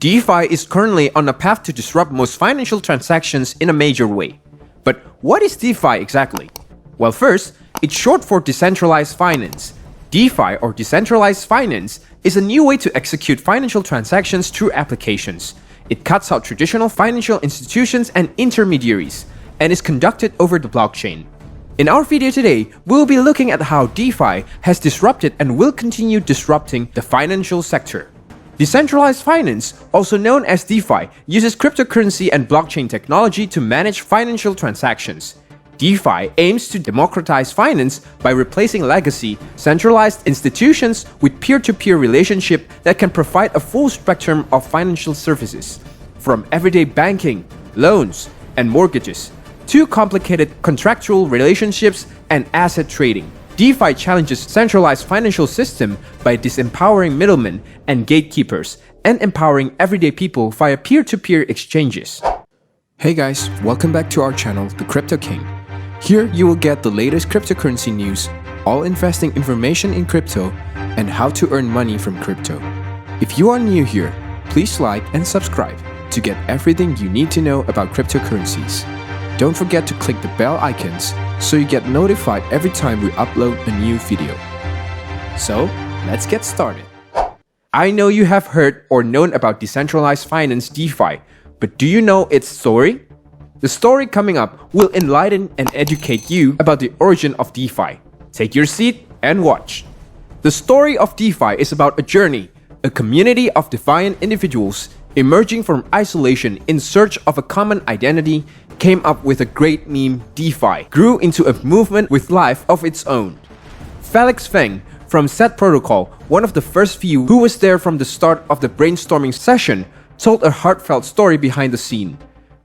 DeFi is currently on a path to disrupt most financial transactions in a major way. But what is DeFi exactly? Well, first, it's short for decentralized finance. DeFi, or decentralized finance, is a new way to execute financial transactions through applications. It cuts out traditional financial institutions and intermediaries, and is conducted over the blockchain. In our video today, we'll be looking at how DeFi has disrupted and will continue disrupting the financial sector. Decentralized finance, also known as DeFi, uses cryptocurrency and blockchain technology to manage financial transactions. DeFi aims to democratize finance by replacing legacy, centralized institutions with peer-to-peer relationship that can provide a full spectrum of financial services, from everyday banking, loans, and mortgages, to complicated contractual relationships and asset trading. DeFi challenges centralized financial system by disempowering middlemen and gatekeepers and empowering everyday people via peer-to-peer exchanges. Hey guys, welcome back to our channel, The Crypto King. Here you will get the latest cryptocurrency news, all investing information in crypto, and how to earn money from crypto. If you are new here, please like and subscribe to get everything you need to know about cryptocurrencies. Don't forget to click the bell icons so you get notified every time we upload a new video. So, let's get started. I know you have heard or known about decentralized finance DeFi, but do you know its story? The story coming up will enlighten and educate you about the origin of DeFi. Take your seat and watch. The story of DeFi is about a journey, a community of defiant individuals emerging from isolation in search of a common identity, came up with a great meme. DeFi grew into a movement with life of its own. Felix Feng from Set Protocol, one of the first few who was there from the start of the brainstorming session, told a heartfelt story behind the scene.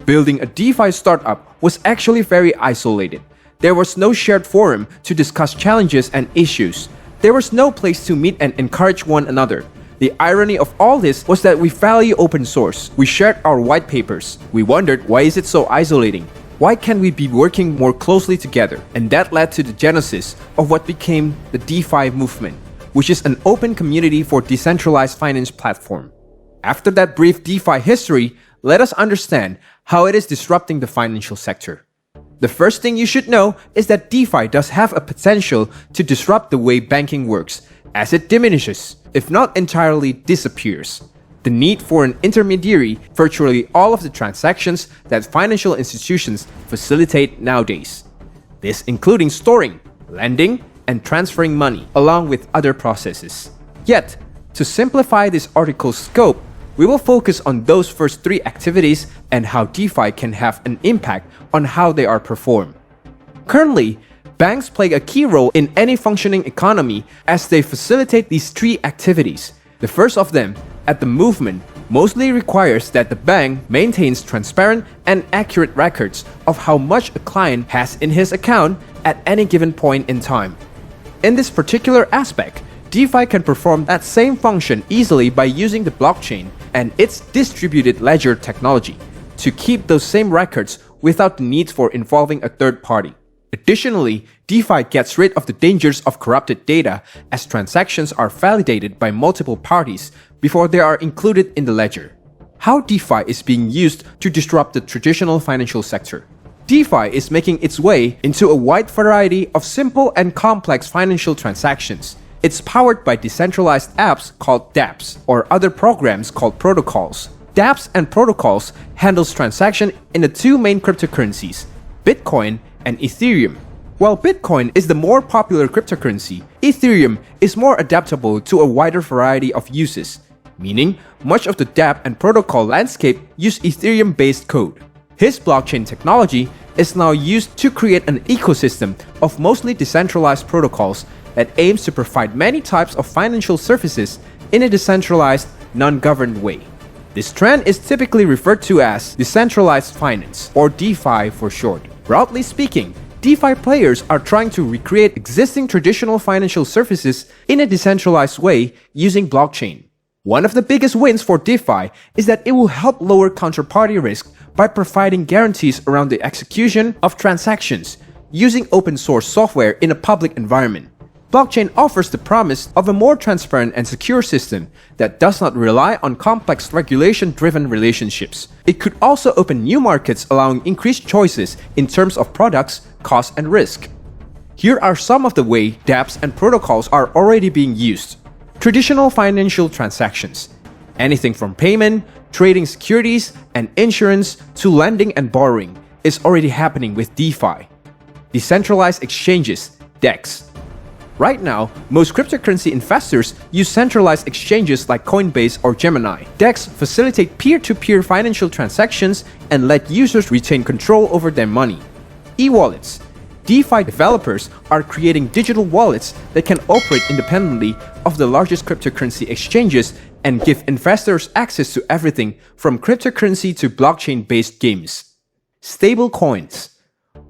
Building a DeFi startup was actually very isolated. There was no shared forum to discuss challenges and issues. There was no place to meet and encourage one another. The irony of all this was that we value open source. We shared our white papers. We wondered, why is it so isolating? Why can't we be working more closely together? And that led to the genesis of what became the DeFi movement, which is an open community for decentralized finance platform. After that brief DeFi history, let us understand how it is disrupting the financial sector. The first thing you should know is that DeFi does have a potential to disrupt the way banking works, as it diminishes, if not entirely disappears, the need for an intermediary virtually all of the transactions that financial institutions facilitate nowadays. This including storing, lending, and transferring money, along with other processes. Yet, to simplify this article's scope, we will focus on those first three activities and how DeFi can have an impact on how they are performed. Currently, banks play a key role in any functioning economy as they facilitate these three activities. The first of them, at the movement, mostly requires that the bank maintains transparent and accurate records of how much a client has in his account at any given point in time. In this particular aspect, DeFi can perform that same function easily by using the blockchain and its distributed ledger technology to keep those same records without the need for involving a third party. Additionally, DeFi gets rid of the dangers of corrupted data as transactions are validated by multiple parties before they are included in the ledger. How DeFi is being used to disrupt the traditional financial sector? DeFi is making its way into a wide variety of simple and complex financial transactions. It's powered by decentralized apps called dApps or other programs called protocols. dApps and protocols handles transactions in the two main cryptocurrencies, Bitcoin and Ethereum. While Bitcoin is the more popular cryptocurrency, Ethereum is more adaptable to a wider variety of uses, meaning much of the dApp and protocol landscape use Ethereum-based code. His blockchain technology is now used to create an ecosystem of mostly decentralized protocols that aims to provide many types of financial services in a decentralized, non-governed way. This trend is typically referred to as decentralized finance, or DeFi for short. Broadly speaking, DeFi players are trying to recreate existing traditional financial services in a decentralized way using blockchain. One of the biggest wins for DeFi is that it will help lower counterparty risk by providing guarantees around the execution of transactions using open source software in a public environment. Blockchain offers the promise of a more transparent and secure system that does not rely on complex regulation-driven relationships. It could also open new markets, allowing increased choices in terms of products, cost, and risk. Here are some of the ways dApps and protocols are already being used. Traditional financial transactions. Anything from payment, trading securities, and insurance to lending and borrowing is already happening with DeFi. Decentralized exchanges, DEX. Right now, most cryptocurrency investors use centralized exchanges like Coinbase or Gemini. DEX facilitate peer-to-peer financial transactions and let users retain control over their money. E-wallets. DeFi developers are creating digital wallets that can operate independently of the largest cryptocurrency exchanges and give investors access to everything from cryptocurrency to blockchain-based games. Stable coins.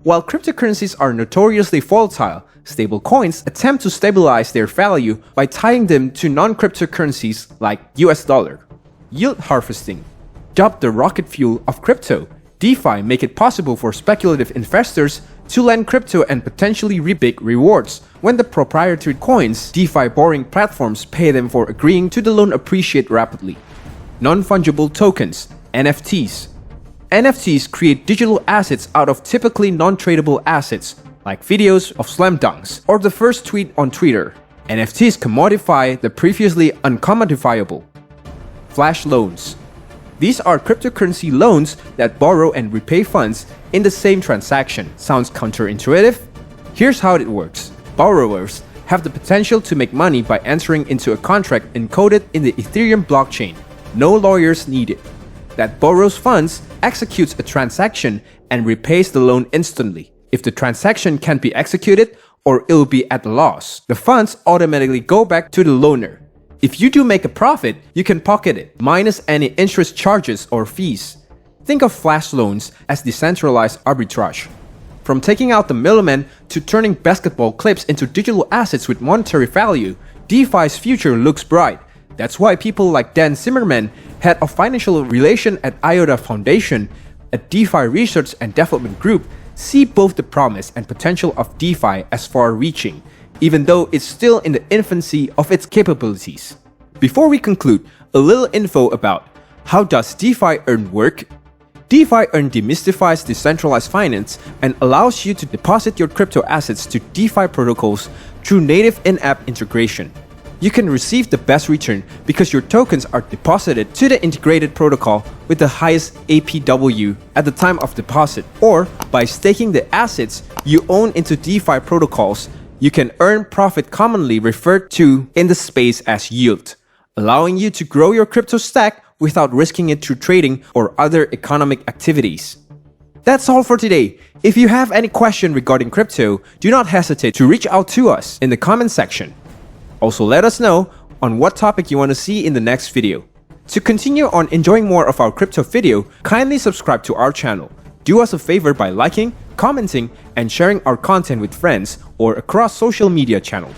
While cryptocurrencies are notoriously volatile, stable coins attempt to stabilize their value by tying them to non-cryptocurrencies like US dollar. Yield harvesting. Dubbed the rocket fuel of crypto, DeFi make it possible for speculative investors to lend crypto and potentially reap big rewards. When the proprietary coins, DeFi borrowing platforms pay them for agreeing to the loan appreciate rapidly. Non-fungible tokens, NFTs. NFTs create digital assets out of typically non-tradable assets, like videos of slam dunks or the first tweet on Twitter. NFTs commodify the previously uncommodifiable. Flash loans. These are cryptocurrency loans that borrow and repay funds in the same transaction. Sounds counterintuitive? Here's how it works. Borrowers have the potential to make money by entering into a contract encoded in the Ethereum blockchain. No lawyers needed. That borrows funds, executes a transaction, and repays the loan instantly. If the transaction can't be executed or it'll be at a loss, the funds automatically go back to the loaner. If you do make a profit, you can pocket it, minus any interest charges or fees. Think of flash loans as decentralized arbitrage. From taking out the middleman to turning basketball clips into digital assets with monetary value, DeFi's future looks bright. That's why people like Dan Zimmerman, head of financial relation at IOTA Foundation, a DeFi research and development group, see both the promise and potential of DeFi as far-reaching, even though it's still in the infancy of its capabilities. Before we conclude, a little info about how does DeFi Earn work? DeFi Earn demystifies decentralized finance and allows you to deposit your crypto assets to DeFi protocols through native in-app integration. You can receive the best return because your tokens are deposited to the integrated protocol with the highest APW at the time of deposit, or by staking the assets you own into DeFi protocols, you can earn profit commonly referred to in the space as yield, allowing you to grow your crypto stack without risking it through trading or other economic activities. That's all for today. If you have any question regarding crypto, do not hesitate to reach out to us in the comment section. Also, let us know on what topic you want to see in the next video. To continue on enjoying more of our crypto video, kindly subscribe to our channel. Do us a favor by liking, commenting, and sharing our content with friends or across social media channels.